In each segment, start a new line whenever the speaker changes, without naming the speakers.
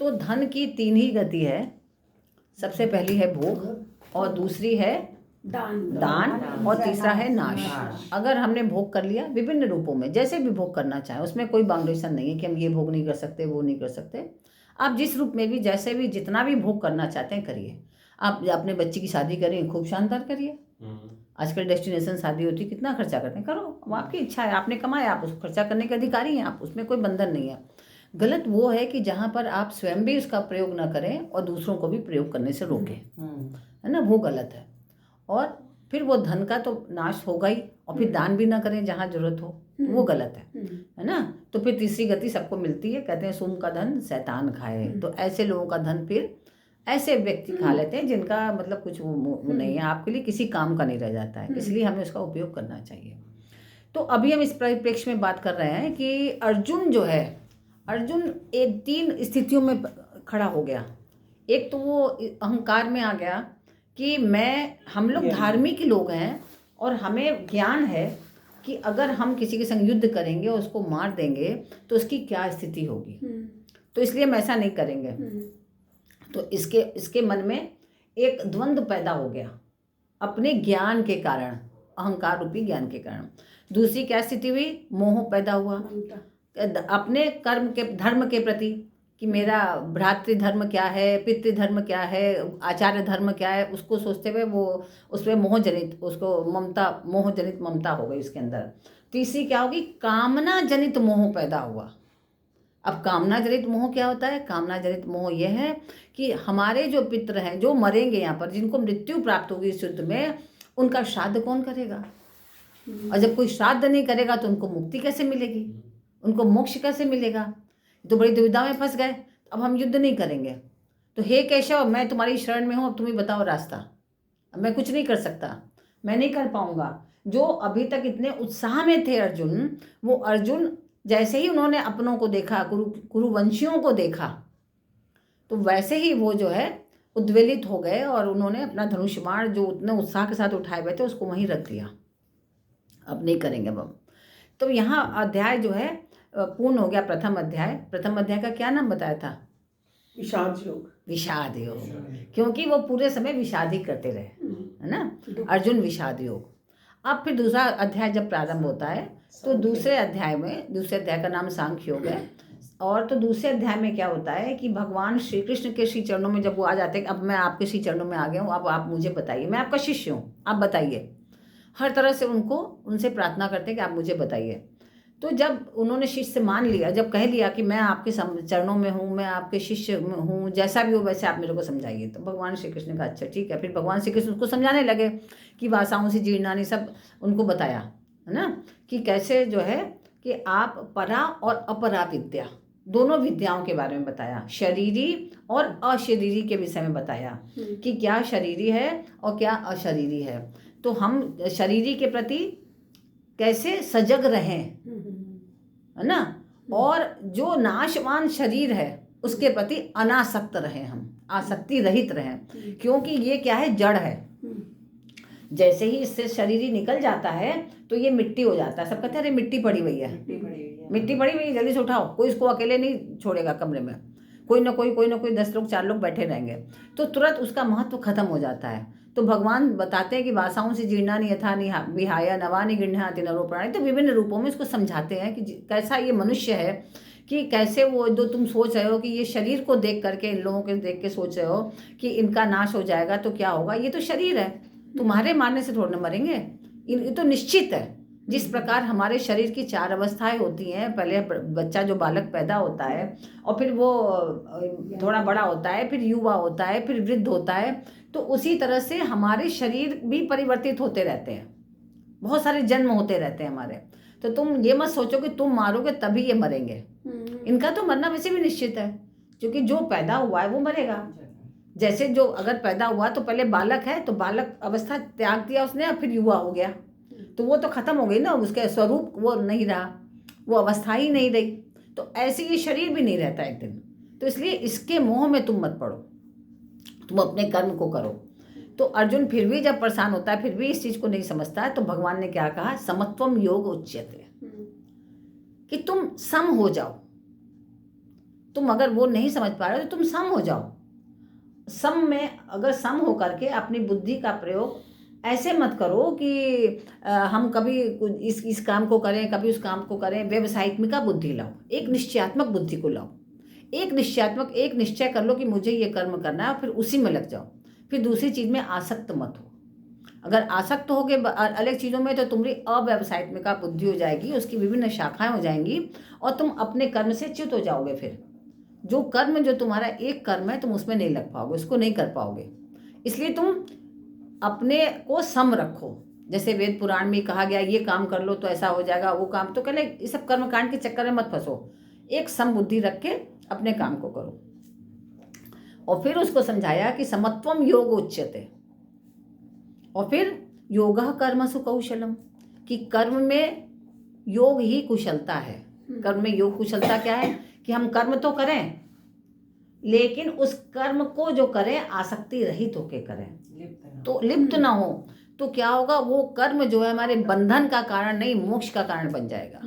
तो धन की 3 ही गति है। सबसे पहली है भोग और दूसरी है दान और तीसरा है नाश। अगर हमने भोग कर लिया विभिन्न रूपों में, जैसे भी भोग करना चाहें, उसमें कोई बाउंडेशन नहीं है कि हम ये भोग नहीं कर सकते, वो नहीं कर सकते। आप जिस रूप में भी, जैसे भी, जितना भी भोग करना चाहते हैं करिए। आप अपने बच्चे की शादी करिए, खूब शानदार करिए। आजकल डेस्टिनेशन शादी होती है, कितना खर्चा करते हैं, करो, वो आपकी इच्छा है, आपने कमाया, आप उसको खर्चा करने के अधिकारी हैं, आप, उसमें कोई बंधन नहीं है। गलत वो है कि जहाँ पर आप स्वयं भी उसका प्रयोग ना करें और दूसरों को भी प्रयोग करने से रोकें, है ना, वो गलत है। और फिर वो धन का तो नाश होगा ही, और फिर दान भी ना करें जहाँ जरूरत हो, तो वो गलत है ना। तो फिर तीसरी गति सबको मिलती है, कहते हैं सोम का धन शैतान खाए। तो ऐसे लोगों का धन फिर ऐसे व्यक्ति खा लेते हैं जिनका मतलब कुछ वो नहीं है, आपके लिए किसी काम का नहीं रह जाता है, इसलिए हमें उसका उपयोग करना चाहिए। तो अभी हम इस परिप्रेक्ष्य में बात कर रहे हैं कि अर्जुन जो है, अर्जुन 3 स्थितियों में खड़ा हो गया। एक तो वो अहंकार में आ गया कि हम लोग धार्मिक लोग हैं और हमें ज्ञान है कि अगर हम किसी के संग युद्ध करेंगे और उसको मार देंगे तो उसकी क्या स्थिति होगी, तो इसलिए हम ऐसा नहीं करेंगे। तो इसके मन में एक द्वंद्व पैदा हो गया अपने ज्ञान के कारण, अहंकार रूपी ज्ञान के कारण। दूसरी क्या स्थिति हुई, मोह पैदा हुआ अपने कर्म के, धर्म के प्रति, कि मेरा भ्रातृ धर्म क्या है, पितृ धर्म क्या है, आचार्य धर्म क्या है, उसको सोचते हुए वो उसमें मोहजनित, उसको मोहजनित ममता हो गई उसके अंदर। तीसरी क्या होगी, कामना जनित मोह पैदा हुआ। अब कामना जनित मोह क्या होता है, कामना जनित मोह यह है कि हमारे जो पितृ हैं, जो मरेंगे यहाँ पर, जिनको मृत्यु प्राप्त होगी इस युद्ध में, उनका श्राद्ध कौन करेगा? और जब कोई श्राद्ध नहीं करेगा तो उनको मुक्ति कैसे मिलेगी, उनको मोक्ष कैसे मिलेगा? तो बड़ी दुविधा में फंस गए। अब हम युद्ध नहीं करेंगे, तो हे केशव, मैं तुम्हारी शरण में हूँ, अब तुम ही बताओ रास्ता। अब मैं कुछ नहीं कर सकता, मैं नहीं कर पाऊंगा। जो अभी तक इतने उत्साह में थे अर्जुन, वो अर्जुन जैसे ही उन्होंने अपनों को देखा, कुरुवंशियों को देखा, तो वैसे ही वो जो है उद्वेलित हो गए और उन्होंने अपना धनुष बाण जो उतने उत्साह के साथ उठाए हुए थे उसको वहीं रख दिया, अब नहीं करेंगे अब हम। तो यहाँ अध्याय जो है पूर्ण हो गया, प्रथम अध्याय। प्रथम अध्याय का क्या नाम बताया था?
विषाद योग।
विषाद योग, क्योंकि वो पूरे समय विषाद ही करते रहे, है ना, अर्जुन विषाद योग। अब फिर दूसरा अध्याय जब प्रारंभ होता है तो दूसरे अध्याय का नाम सांख्य योग है। और तो दूसरे अध्याय में क्या होता है कि भगवान श्री कृष्ण के श्री चरणों में जब वो आ जाते हैं, अब मैं आपके श्री चरणों में आ गया हूँ, अब आप मुझे बताइए, मैं आपका शिष्य हूँ, आप बताइए। हर तरह से उनसे प्रार्थना करते हैं कि आप मुझे बताइए। तो जब उन्होंने शिष्य मान लिया, जब कह लिया कि मैं आपके चरणों में हूँ, मैं आपके शिष्य हूँ, जैसा भी हो वैसे आप मेरे को समझाइए, तो भगवान श्री कृष्ण का अच्छा ठीक है। फिर भगवान श्री कृष्ण उसको समझाने लगे कि वासाओं से जीर्णानि, सब उनको बताया, है ना, कि कैसे जो है कि आप परा और अपरा विद्या, दोनों विद्याओं के बारे में बताया, शरीरी और अशरीरी के विषय में बताया कि क्या शरीरी है और क्या अशरीरी है। तो हम शरीरी के प्रति कैसे सजग रहें, है ना, और जो नाशवान शरीर है उसके प्रति अनासक्त रहें, हम आसक्ति रहित रहें, क्योंकि ये क्या है, जड़ है। जैसे ही इससे शरीर ही निकल जाता है तो ये मिट्टी हो जाता है। सब कहते हैं अरे मिट्टी पड़ी हुई है, मिट्टी पड़ी हुई है, जल्दी से उठाओ। कोई इसको अकेले नहीं छोड़ेगा कमरे में, कोई ना कोई 10 लोग 4 लोग बैठे रहेंगे, तो तुरंत उसका महत्व खत्म हो जाता है। तो भगवान बताते हैं कि वासाओं से जीर्णानि यथा विहाय नवानि गृह्णाति नरो प्राणी। तो विभिन्न रूपों में इसको समझाते हैं कि कैसा ये मनुष्य है, कि कैसे वो जो तुम सोच रहे हो कि ये शरीर को देख करके, इन लोगों के देख के सोच रहे हो कि इनका नाश हो जाएगा तो क्या होगा, ये तो शरीर है, तुम्हारे मारने से थोड़ा ना मरेंगे, ये तो निश्चित है। जिस प्रकार हमारे शरीर की 4 अवस्थाएं होती हैं, पहले बच्चा जो बालक पैदा होता है और फिर वो थोड़ा बड़ा होता है, फिर युवा होता है, फिर वृद्ध होता है, तो उसी तरह से हमारे शरीर भी परिवर्तित होते रहते हैं, बहुत सारे जन्म होते रहते हैं हमारे। तो तुम ये मत सोचो कि तुम मारोगे तभी ये मरेंगे, इनका तो मरना वैसे भी निश्चित है, क्योंकि जो पैदा हुआ है वो मरेगा। जैसे जो अगर पैदा हुआ तो पहले बालक है, तो बालक अवस्था त्याग दिया उसने, फिर युवा हो गया, तो वो तो खत्म हो गई ना, उसके स्वरूप वो नहीं रहा, वो अवस्था ही नहीं रही। तो ऐसे ये शरीर भी नहीं रहता एक दिन। तो इसलिए इसके मोह में तुम मत पड़ो, तुम अपने कर्म को करो। तो अर्जुन फिर भी जब परेशान होता है, फिर भी इस चीज को नहीं समझता है, तो भगवान ने क्या कहा, समत्वम योग उच्यते, कि तुम सम हो जाओ, तुम अगर वो नहीं समझ पा रहे हो तो तुम सम हो जाओ। सम में अगर सम हो करके अपनी बुद्धि का प्रयोग ऐसे मत करो कि हम कभी इस काम को करें, कभी उस काम को करें। व्यवसायित्मिका बुद्धि लाओ, एक निश्चयात्मक बुद्धि को लाओ। एक निश्चय कर लो कि मुझे ये कर्म करना है, फिर उसी में लग जाओ। फिर दूसरी चीज़ में आसक्त मत हो। अगर आसक्त होगे अलग चीज़ों में तो तुम्हारी अव्यवसायित्मिका बुद्धि हो जाएगी, उसकी विभिन्न शाखाएं हो जाएंगी और तुम अपने कर्म से च्युत हो जाओगे। फिर जो कर्म जो तुम्हारा एक कर्म है तुम उसमें नहीं लग पाओगे, उसको नहीं कर पाओगे। इसलिए तुम अपने को सम रखो। जैसे वेद पुराण में कहा गया ये काम कर लो तो ऐसा हो जाएगा, वो काम तो कहले ये सब कर्म कांड के चक्कर में मत फंसो। एक सम बुद्धि रख के अपने काम को करो। और फिर उसको समझाया कि समत्वम योग उच्यते। और फिर योगः कर्मसु कौशलम, कि कर्म में योग ही कुशलता है। कर्म में योग कुशलता क्या है कि हम कर्म तो करें लेकिन उस कर्म को जो करें आसक्ति रहित होके करें, तो लिप्त ना हो। तो क्या होगा, वो कर्म जो है हमारे बंधन का कारण नहीं, मोक्ष का कारण बन जाएगा।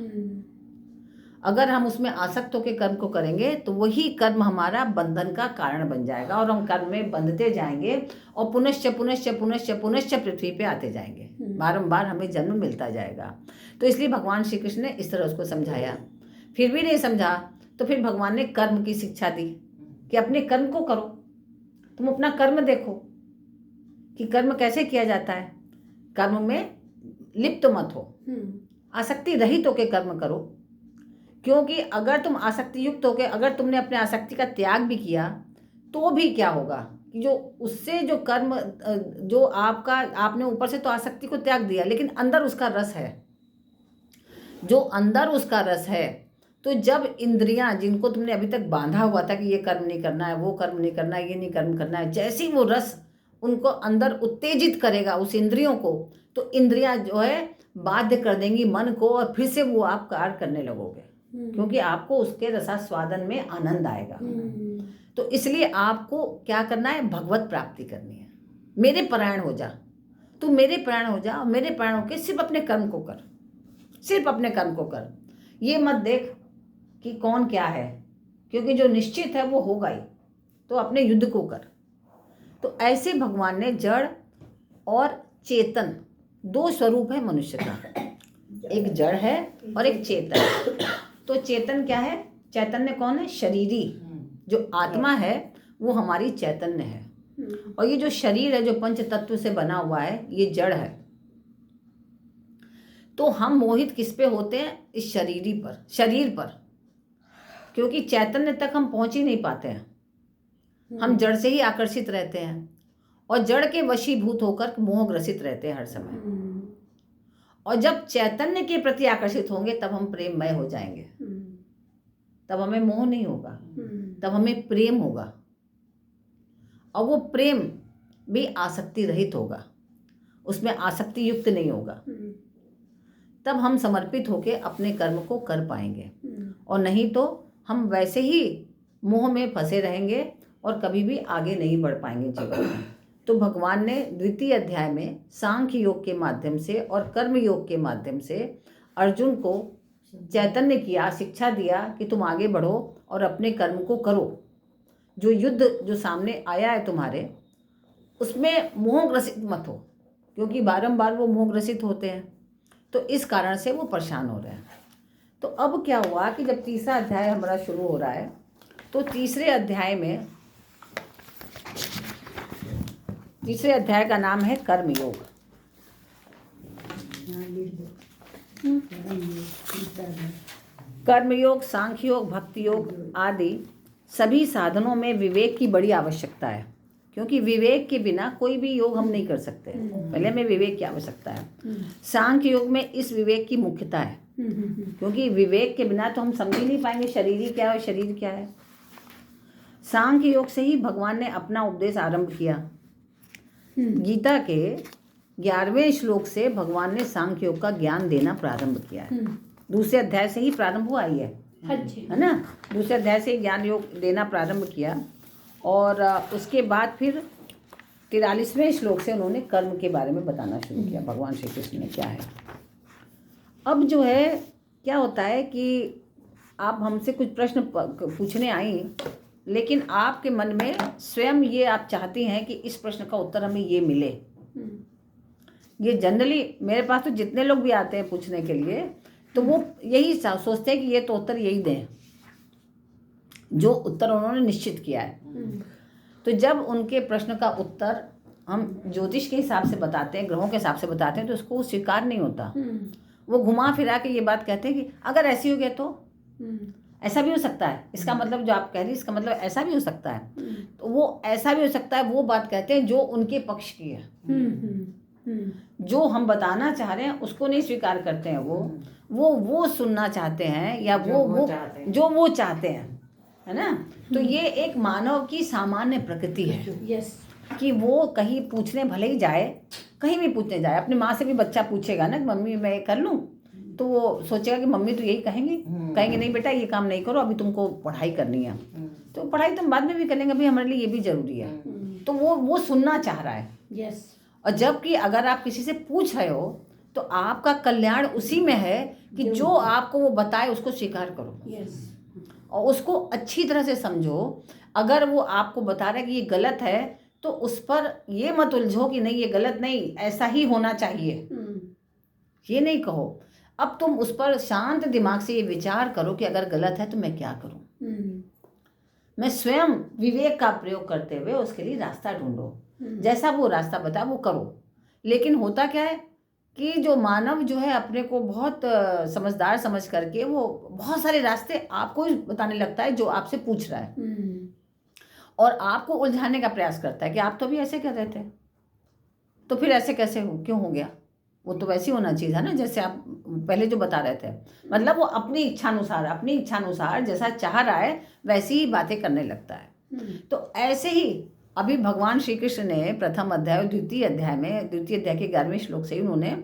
अगर हम उसमें आसक्त होकर कर्म को करेंगे तो वही कर्म हमारा बंधन का कारण बन जाएगा और हम कर्म में बंधते जाएंगे और पुनश्च पुनश्च पुनश्च पुनश्च पृथ्वी पे आते जाएंगे। बारंबार हमें जन्म मिलता जाएगा। तो इसलिए भगवान श्री कृष्ण ने इस तरह उसको समझाया। फिर भी नहीं समझा तो फिर भगवान ने कर्म की शिक्षा दी कि अपने कर्म को करो। तुम अपना कर्म देखो कि कर्म कैसे किया जाता है। कर्म में लिप्त मत हो, आसक्ति रहित होकर कर्म करो। क्योंकि अगर तुम आसक्ति युक्त होकर, अगर तुमने अपने आसक्ति का त्याग भी किया तो भी क्या होगा कि जो उससे जो कर्म जो आपका, आपने ऊपर से तो आसक्ति को त्याग दिया लेकिन अंदर उसका रस है, जो अंदर उसका रस है। तो जब इंद्रियां जिनको तुमने अभी तक बांधा हुआ था कि ये कर्म नहीं करना है, वो कर्म नहीं करना है, ये नहीं कर्म करना है, जैसे ही वो रस उनको अंदर उत्तेजित करेगा उस इंद्रियों को, तो इंद्रियां जो है बाध्य कर देंगी मन को और फिर से वो आप कार्य करने लगोगे। क्योंकि आपको उसके रसास्वादन में आनंद आएगा। तो इसलिए आपको क्या करना है, भगवत प्राप्ति करनी है। मेरे परायण हो जा, तू मेरे परायण हो जा और मेरे परायण होकर सिर्फ अपने कर्म को कर, सिर्फ अपने कर्म को कर। ये मत देख कि कौन क्या है, क्योंकि जो निश्चित है वो होगा ही। तो अपने युद्ध को कर। तो ऐसे भगवान ने जड़ और चेतन, दो स्वरूप है मनुष्य का, एक जड़ है और एक चेतन। तो चेतन क्या है, चैतन्य कौन है, शरीरी। जो आत्मा है वो हमारी चैतन्य है और ये जो शरीर है जो पंच तत्व से बना हुआ है ये जड़ है। तो हम मोहित किस पे होते हैं, इस शरीर पर, क्योंकि चैतन्य तक हम पहुंच ही नहीं पाते हैं। हम जड़ से ही आकर्षित रहते हैं और जड़ के वशीभूत होकर मोहग्रसित रहते हैं हर समय। और जब चैतन्य के प्रति आकर्षित होंगे तब हम प्रेममय हो जाएंगे, तब हमें मोह नहीं होगा, तब हमें प्रेम होगा। और वो प्रेम भी आसक्ति रहित होगा, उसमें आसक्ति युक्त नहीं होगा। तब हम समर्पित होकर अपने कर्म को कर पाएंगे। और नहीं तो हम वैसे ही मोह में फंसे रहेंगे और कभी भी आगे नहीं बढ़ पाएंगे जीवन में। तो भगवान ने द्वितीय अध्याय में सांख्य योग के माध्यम से और कर्म योग के माध्यम से अर्जुन को चैतन्य किया, शिक्षा दिया कि तुम आगे बढ़ो और अपने कर्म को करो। जो युद्ध जो सामने आया है तुम्हारे, उसमें मोहग्रसित मत हो, क्योंकि बारंबार वो मोहग्रसित होते हैं। तो इस कारण से वो परेशान हो रहे हैं। तो अब क्या हुआ कि जब तीसरा अध्याय हमारा शुरू हो रहा है, तो तीसरे अध्याय का नाम है कर्मयोग। कर्मयोग, सांख्य योग, भक्ति योग आदि सभी साधनों में विवेक की बड़ी आवश्यकता है, क्योंकि विवेक के बिना कोई भी योग हम नहीं कर सकते। पहले में विवेक की आवश्यकता है। सांख्य योग में इस विवेक की मुख्यता है, क्योंकि विवेक के बिना तो हम समझ ही नहीं पाएंगे शरीर ही क्या है, शरीर क्या है। सांख्य योग से ही भगवान ने अपना उपदेश आरंभ किया। गीता के 11वें श्लोक से भगवान ने सांख्य योग का ज्ञान देना प्रारंभ किया है। दूसरे अध्याय से ही प्रारंभ हुआ ही है ना। दूसरे अध्याय से ज्ञान योग देना प्रारंभ किया और उसके बाद फिर 43वें श्लोक से उन्होंने कर्म के बारे में बताना शुरू किया। भगवान श्री कृष्ण ने क्या है, अब जो है क्या होता है कि आप हमसे कुछ प्रश्न पूछने आई, लेकिन आपके मन में स्वयं ये आप चाहती हैं कि इस प्रश्न का उत्तर हमें ये मिले। ये जनरली मेरे पास तो जितने लोग भी आते हैं पूछने के लिए, तो वो यही सोचते हैं कि ये तो उत्तर यही दें जो उत्तर उन्होंने निश्चित किया है। तो जब उनके प्रश्न का उत्तर हम ज्योतिष के हिसाब से बताते हैं, ग्रहों के हिसाब से बताते हैं, तो उसको स्वीकार नहीं होता। वो घुमा फिरा के ये बात कहते हैं कि अगर ऐसी हो गया तो ऐसा भी हो सकता है, इसका मतलब जो आप कह रही है इसका मतलब ऐसा भी हो सकता है। तो वो ऐसा भी हो सकता है वो बात कहते हैं जो उनके पक्ष की है। जो हम बताना चाह रहे हैं उसको नहीं स्वीकार करते हैं। वो सुनना चाहते हैं या जो वो चाहते हैं, है ना। तो ये एक मानव की सामान्य प्रकृति है।
यस।
कि वो कहीं पूछने भले ही जाए, कहीं भी पूछने जाए, अपनी माँ से भी बच्चा पूछेगा ना कि मम्मी मैं कर लूँ, तो वो सोचेगा कि मम्मी तो यही कहेंगी, कहेंगे नहीं बेटा ये काम नहीं करो, अभी तुमको पढ़ाई करनी है। तो पढ़ाई तुम बाद में भी कर लेंगे, अभी हमारे लिए ये भी जरूरी है। तो वो सुनना चाह रहा है।
यस।
और जबकि अगर आप किसी से पूछ रहे हो तो आपका कल्याण उसी में है कि जो आपको वो बताए उसको स्वीकार करो।
यस।
और उसको अच्छी तरह से समझो। अगर वो आपको बता रहा है कि ये गलत है तो उस पर ये मत उलझो कि नहीं ये गलत नहीं, ऐसा ही होना चाहिए, ये नहीं कहो। अब तुम उस पर शांत दिमाग से ये विचार करो कि अगर गलत है तो मैं क्या करूं। मैं स्वयं विवेक का प्रयोग करते हुए उसके लिए रास्ता ढूंढो। जैसा वो रास्ता बताए वो करो। लेकिन होता क्या है कि जो मानव जो है अपने को बहुत समझदार समझ करके वो बहुत सारे रास्ते आपको ही बताने लगता है जो आपसे पूछ रहा है, और आपको उलझाने का प्रयास करता है कि आप तो भी ऐसे कर रहे थे, तो फिर ऐसे कैसे क्यों हो गया, वो तो वैसे ही होना चाहिए था ना जैसे आप पहले जो बता रहे थे। मतलब वो अपनी इच्छानुसार जैसा चाह रहा है वैसी ही बातें करने लगता है। तो ऐसे ही अभी भगवान श्री कृष्ण ने प्रथम अध्याय और द्वितीय अध्याय के 11वें श्लोक से उन्होंने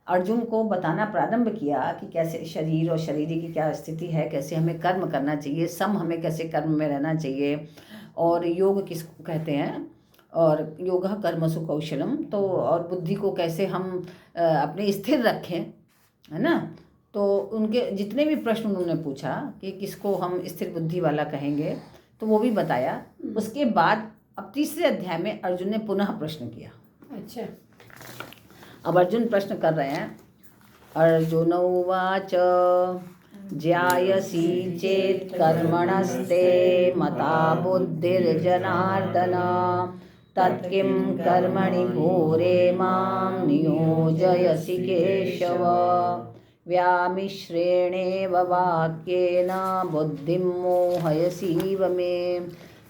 अर्जुन को बताना प्रारंभ किया कि कैसे शरीर और शरीर की क्या स्थिति है, कैसे हमें कर्म करना चाहिए, हमें कैसे कर्म में रहना चाहिए, और योग किसको कहते हैं, और योगा कर्मसु कौशलम। तो और बुद्धि को कैसे हम अपने स्थिर रखें, है ना। तो उनके जितने भी प्रश्न उन्होंने पूछा कि किसको हम स्थिर बुद्धि वाला कहेंगे, तो वो भी बताया। उसके बाद अब तीसरे अध्याय में अर्जुन ने पुनः प्रश्न किया।
अच्छा।
अब अर्जुन प्रश्न कर रहे हैं। अर्जुन उवाच ज्यायसी चेत् कर्मणस्ते मता बुद्धिर्जनार्दन तत्किं कर्मणि घोरे मां नियोजयसि केशव। व्यामिश्रेणेव वाक्येन बुद्धिं मोहयसीव मे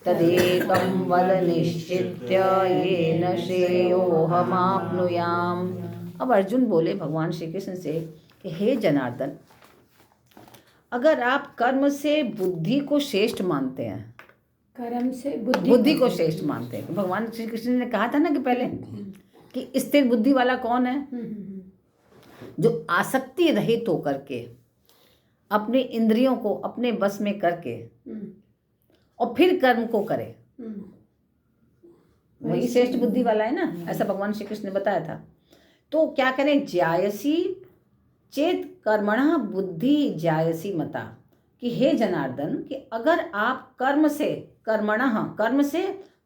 तदेकं वद निश्चित्य येन श्रेयोऽहमाप्नुयाम्। अब अर्जुन बोले भगवान श्री कृष्ण से कि हे जनार्दन, अगर आप कर्म से बुद्धि को श्रेष्ठ मानते हैं,
कर्म से
बुद्धि को श्रेष्ठ मानते हैं, तो भगवान श्री कृष्ण ने कहा था ना कि पहले कि स्थिर बुद्धि वाला कौन है, जो आसक्ति रहित होकर के अपने इंद्रियों को अपने बस में करके और फिर कर्म को करे, वही श्रेष्ठ बुद्धि वाला है ना। ऐसा भगवान श्री कृष्ण ने बताया था। तो क्या करें, ज्यायसी चेत कर्मणः बुद्धि ज्यायसी मता, कि हे जनार्दन कि अगर आप कर्म से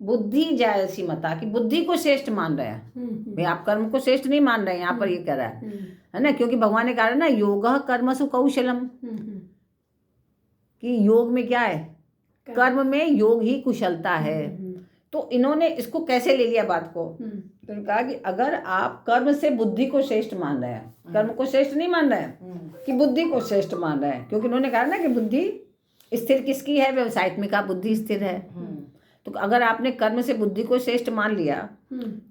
बुद्धि ज्यायसी मता, कि बुद्धि को श्रेष्ठ मान रहे हैं, भाई आप कर्म को श्रेष्ठ नहीं मान रहे हैं, यहाँ पर ये कह रहा है ना, क्योंकि भगवान ने कहा ना योगः कर्मसु कौशलम, कि योग में क्या है, कर्म में योग ही कुशलता है। तो इन्होंने इसको कैसे ले लिया बात को, तो कहा कि अगर आप कर्म से बुद्धि को श्रेष्ठ मान रहे हैं, कर्म को श्रेष्ठ नहीं मान रहे हैं कि बुद्धि को श्रेष्ठ मान रहे हैं, क्योंकि उन्होंने कहा ना कि बुद्धि स्थिर किसकी है, व्यवसायिक में कहा बुद्धि स्थिर है। तो अगर आपने कर्म से बुद्धि को श्रेष्ठ मान लिया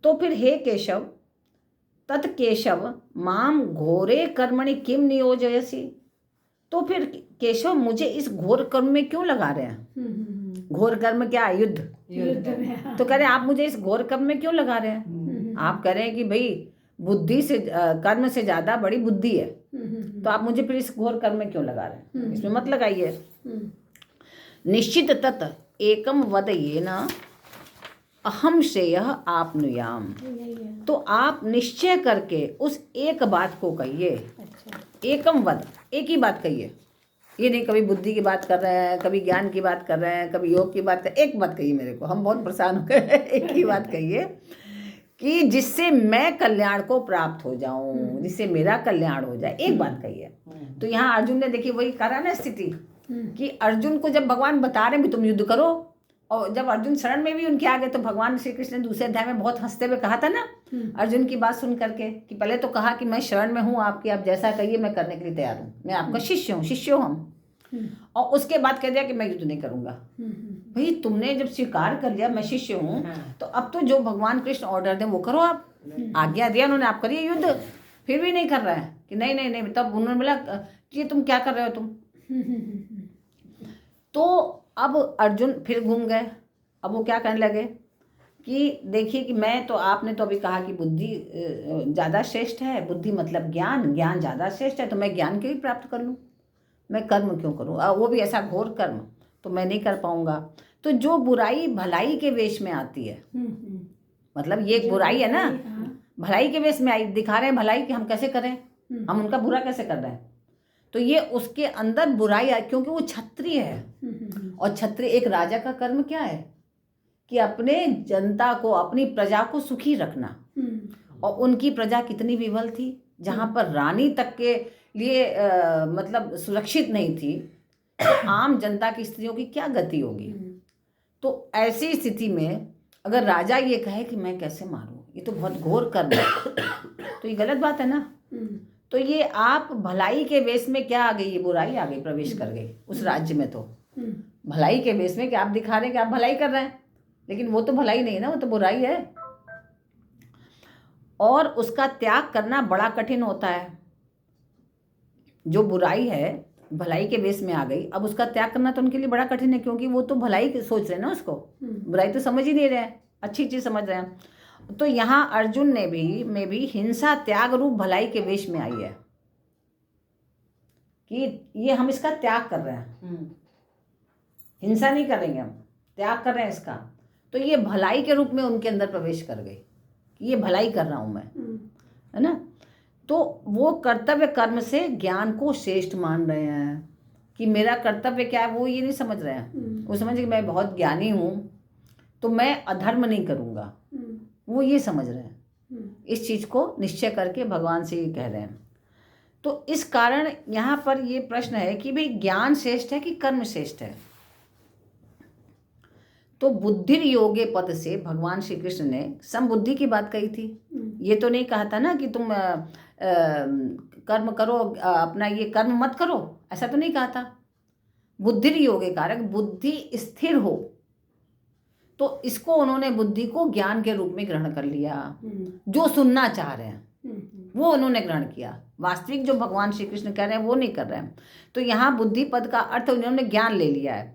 तो फिर हे केशव तत्केशव माम घोरे कर्मणि किम नियोजयसि, तो फिर केशव मुझे इस घोर कर्म में क्यों लगा रहे हैं। घोर कर्म क्या है, युद्ध में। तो कह रहे हैं आप मुझे इस घोर कर्म में क्यों लगा रहे हैं। आप कह रहे हैं कि भाई बुद्धि से कर्म से ज्यादा बड़ी बुद्धि है, तो आप मुझे फिर इस घोर कर्म में क्यों लगा रहे हैं, इसमें मत लगाइए। निश्चित तत् एकम वद येन अहम श्रेयः आपनुयाम, तो आप निश्चय करके उस एक बात को कहिए। एकम वद, एक ही बात कहिए, ये नहीं कभी बुद्धि की बात कर रहे हैं, कभी ज्ञान की बात कर रहे हैं, कभी योग की बात कर। एक बात कही मेरे को, हम बहुत परेशान हो गए। एक ही बात कहिए कि जिससे मैं कल्याण को प्राप्त हो जाऊं, जिससे मेरा कल्याण हो जाए, एक बात कही है। तो यहाँ अर्जुन ने देखिए वही करा ना स्थिति कि अर्जुन को जब भगवान बता रहे भी तुम युद्ध करो, और जब अर्जुन शरण में भी उनके आगे, तो भगवान श्री कृष्ण ने दूसरे अध्याय में बहुत हंसते हुए कहा था ना अर्जुन की बात सुन करके कि पहले तो कहा कि मैं शरण में हूँ आपकी, आप जैसा कहिए मैं करने के लिए तैयार हूँ, मैं आपका शिष्य हूँ हम। और उसके बाद कह दिया कि मैं युद्ध नहीं करूंगा। भाई तुमने जब स्वीकार कर लिया मैं शिष्य हूँ, तो अब तो जो भगवान कृष्ण ऑर्डर दें वो करो। आप आज्ञा दिया उन्होंने, आप करिए युद्ध। फिर भी नहीं कर रहा है कि नहीं नहीं नहीं, तब उन्होंने बोला कि ये तुम क्या कर रहे हो तुम। तो अब अर्जुन फिर घूम गए। अब वो क्या कहने लगे कि देखिए कि मैं तो, आपने तो अभी कहा कि बुद्धि ज़्यादा श्रेष्ठ है, बुद्धि मतलब ज्ञान, ज्ञान ज़्यादा श्रेष्ठ है, तो मैं ज्ञान के लिए प्राप्त कर लूँ, मैं कर्म क्यों करूँ, वो भी ऐसा घोर कर्म, तो मैं नहीं कर पाऊँगा। तो जो बुराई भलाई के वेश में आती है, मतलब ये एक बुराई है ना, भलाई के वेश में आई, दिखा रहे हैं भलाई कि हम कैसे करें, हम उनका बुरा कैसे कर रहे हैं, तो ये उसके अंदर बुराई है, क्योंकि वो क्षत्रिय है। और क्षत्रिय, एक राजा का कर्म क्या है कि अपने जनता को, अपनी प्रजा को सुखी रखना। और उनकी प्रजा कितनी विवल थी, जहाँ पर रानी तक के लिए मतलब सुरक्षित नहीं थी, तो आम जनता की स्त्रियों की क्या गति होगी। तो ऐसी स्थिति में अगर राजा ये कहे कि मैं कैसे मारूं, ये तो बहुत घोर कर्म है, तो ये गलत बात है ना। तो ये आप भलाई के वेश में क्या आ गई, ये बुराई आ गई, प्रवेश कर गई उस राज्य में। तो भलाई के वेश में कि आप दिखा रहे हैं कि आप भलाई कर रहे हैं, लेकिन वो तो भलाई नहीं है ना, वो तो बुराई है। और उसका त्याग करना बड़ा कठिन होता है। जो बुराई है भलाई के वेश में आ गई, अब उसका त्याग करना तो उनके लिए बड़ा कठिन है, क्योंकि वो तो भलाई सोच रहे हैं ना, उसको बुराई तो समझ ही नहीं रहे हैं, अच्छी चीज समझ रहे हैं। तो यहाँ अर्जुन ने भी हिंसा त्याग रूप भलाई के वेश में आई है कि ये हम इसका त्याग कर रहे हैं, हिंसा नहीं करेंगे, हम त्याग कर रहे हैं इसका। तो ये भलाई के रूप में उनके अंदर प्रवेश कर गई कि ये भलाई कर रहा हूं मैं, है ना। तो वो कर्तव्य कर्म से ज्ञान को श्रेष्ठ मान रहे हैं कि मेरा कर्तव्य क्या है, वो ये नहीं समझ रहे हैं। वो समझ कि मैं बहुत ज्ञानी हूँ तो मैं अधर्म नहीं करूँगा, वो ये समझ रहे हैं। इस चीज़ को निश्चय करके भगवान से ये कह रहे हैं। तो इस कारण यहाँ पर ये प्रश्न है कि भाई ज्ञान श्रेष्ठ है कि कर्म श्रेष्ठ है। तो बुद्धि योगे पद से भगवान श्री कृष्ण ने समबुद्धि की बात कही थी। ये तो नहीं कहा था ना कि तुम कर्म करो, अपना ये कर्म मत करो, ऐसा तो नहीं कहा था। बुद्धि योगे कारक, बुद्धि स्थिर हो, तो इसको उन्होंने बुद्धि को ज्ञान के रूप में ग्रहण कर लिया। जो सुनना चाह रहे हैं वो उन्होंने ग्रहण किया, वास्तविक जो भगवान श्री कृष्ण कह रहे हैं वो नहीं कर रहे हैं। तो यहाँ बुद्धि पद का अर्थ उन्होंने ज्ञान ले लिया है।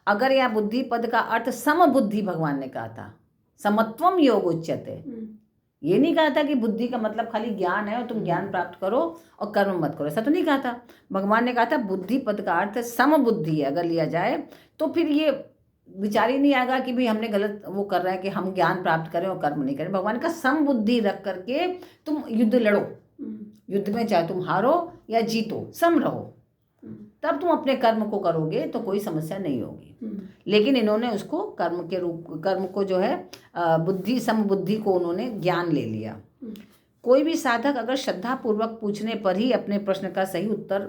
अगर यह बुद्धि पद का अर्थ समबुद्धि भगवान ने कहा था, समत्वम योग उच्यते, ये नहीं कहा था कि बुद्धि का मतलब खाली ज्ञान है और तुम ज्ञान प्राप्त करो और कर्म मत करो, ऐसा तो नहीं कहा था। भगवान ने कहा था बुद्धि पद का अर्थ समबुद्धि है। अगर लिया जाए तो फिर ये विचार ही नहीं आएगा कि भाई हमने गलत वो कर रहे हैं कि हम ज्ञान प्राप्त करें और कर्म नहीं करें। भगवान का समबुद्धि रख करके तुम युद्ध लड़ो, युद्ध में चाहे तुम हारो या जीतो, सम रहो, तब तुम अपने कर्म को करोगे तो कोई समस्या नहीं होगी। लेकिन इन्होंने उसको कर्म को जो है बुद्धि, समबुद्धि को उन्होंने ज्ञान ले लिया। कोई भी साधक अगर श्रद्धा पूर्वक पूछने पर ही अपने प्रश्न का सही उत्तर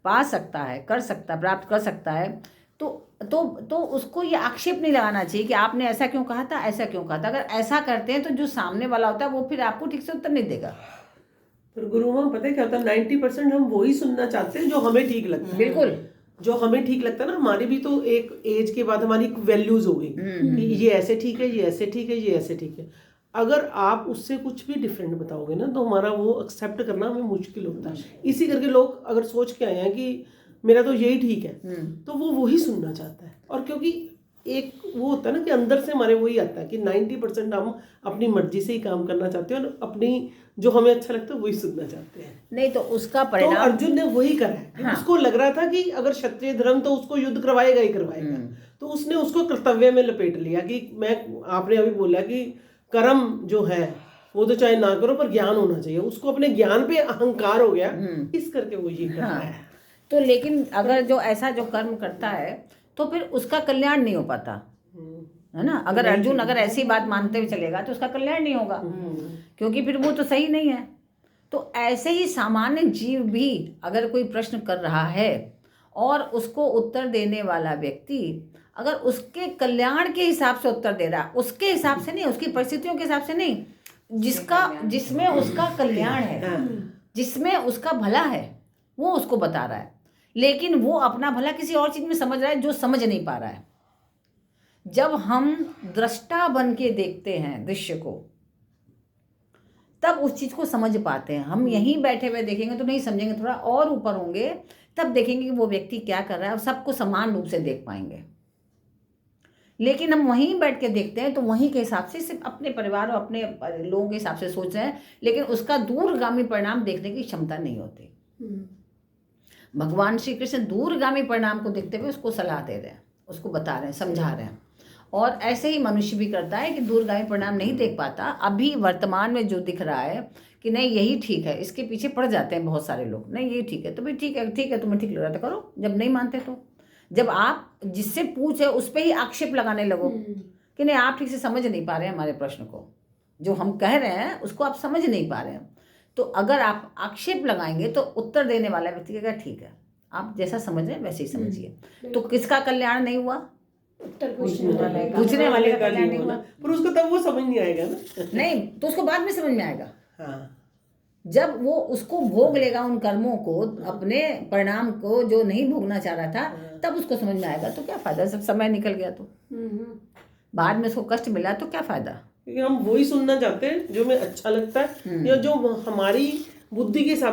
पा सकता है, प्राप्त कर सकता है, तो उसको ये आक्षेप नहीं लगाना चाहिए कि आपने ऐसा क्यों कहा था, ऐसा क्यों कहा था। अगर ऐसा करते हैं तो जो सामने वाला होता है वो फिर आपको ठीक से उत्तर नहीं देगा।
पर गुरु माँ पता है क्या होता है, 90% हम वही सुनना चाहते हैं जो हमें ठीक लगता है।
बिल्कुल,
जो हमें ठीक लगता है ना, हमारी भी तो एक एज के बाद हमारी वैल्यूज हो गई कि ये ऐसे ठीक है, ये ऐसे ठीक है, ये ऐसे ठीक है। अगर आप उससे कुछ भी डिफरेंट बताओगे ना तो हमारा वो एक्सेप्ट करना हमें मुश्किल होता है। इसी करके लोग अगर सोच के आए हैं कि मेरा तो यही ठीक है, तो वो वही सुनना चाहता है। और क्योंकि एक वो होता है ना कि अंदर से हमारे वही आता है कि 90% हम अपनी मर्जी से ही काम करना चाहते हैं और अपनी जो हमें अच्छा लगता है वही सुनना चाहते हैं।
नहीं तो उसका परिणाम,
तो अर्जुन ने वही करा है। हाँ। उसको लग रहा था कि अगर क्षत्रिय धर्म तो उसको युद्ध करवाएगा ही करवाएगा, तो उसने उसको कर्तव्य में लपेट लिया कि आपने अभी बोला कि कर्म जो है वो तो चाहे ना करो पर ज्ञान होना चाहिए। उसको अपने ज्ञान पे अहंकार हो गया, इस करके वो ये कर रहा है।
तो लेकिन अगर जो ऐसा जो कर्म करता है तो फिर उसका कल्याण नहीं हो पाता, है ना। अगर अर्जुन अगर ऐसी बात मानते हुए चलेगा तो उसका कल्याण नहीं होगा, क्योंकि फिर वो तो सही नहीं है। तो ऐसे ही सामान्य जीव भी अगर कोई प्रश्न कर रहा है और उसको उत्तर देने वाला व्यक्ति अगर उसके कल्याण के हिसाब से उत्तर दे रहा है, उसके हिसाब से नहीं, उसकी परिस्थितियों के हिसाब से नहीं, जिसमें उसका कल्याण है, जिसमें उसका भला है, वो उसको बता रहा है। लेकिन वो अपना भला किसी और चीज में समझ रहा है जो समझ नहीं पा रहा है। जब हम दृष्टा बन के देखते हैं दृश्य को, तब उस चीज को समझ पाते हैं। हम यहीं बैठे हुए देखेंगे तो नहीं समझेंगे, थोड़ा और ऊपर होंगे तब देखेंगे कि वो व्यक्ति क्या कर रहा है और सबको समान रूप से देख पाएंगे। लेकिन हम वहीं बैठ के देखते हैं तो वहीं के हिसाब से सिर्फ अपने परिवार और अपने लोगों के हिसाब से सोच रहे हैं, लेकिन उसका दूरगामी परिणाम देखने की क्षमता नहीं होती। भगवान श्री कृष्ण दूरगामी परिणाम को देखते हुए उसको सलाह दे रहे हैं, उसको बता रहे हैं, समझा रहे हैं। और ऐसे ही मनुष्य भी करता है कि दूरगामी परिणाम नहीं देख पाता। अभी वर्तमान में जो दिख रहा है कि नहीं यही ठीक है, इसके पीछे पड़ जाते हैं बहुत सारे लोग, नहीं ये ठीक है तो भाई ठीक है तुम्हें ठीक लग रहा है तो करो। जब नहीं मानते तो जब आप जिससे पूछे उस पर ही आक्षेप लगाने लगो कि नहीं आप ठीक से समझ नहीं पा रहे हैं हमारे प्रश्न को, जो हम कह रहे हैं उसको आप समझ नहीं पा रहे हैं, तो अगर आप आक्षेप लगाएंगे तो उत्तर देने वाला व्यक्ति कहेगा ठीक है आप जैसा समझ रहे हैं वैसे ही समझिए। तो किसका कल्याण नहीं हुआ? पूछने वाले का कल्याण नहीं हुआ।
पर उसको तब वो समझ नहीं आएगा ना।
नहीं तो उसको बाद में समझ में आएगा।
हाँ।
जब वो उसको भोग लेगा उन कर्मों को, अपने परिणाम को जो नहीं भोगना चाह रहा था, तब उसको समझ में आएगा। तो क्या फायदा, सब समय निकल गया तो बाद में उसको कष्ट मिला तो क्या फायदा।
क्योंकि हम वही सुनना चाहते हैं जो हमें अच्छा लगता है या जो हमारी बुद्धि के हिसाब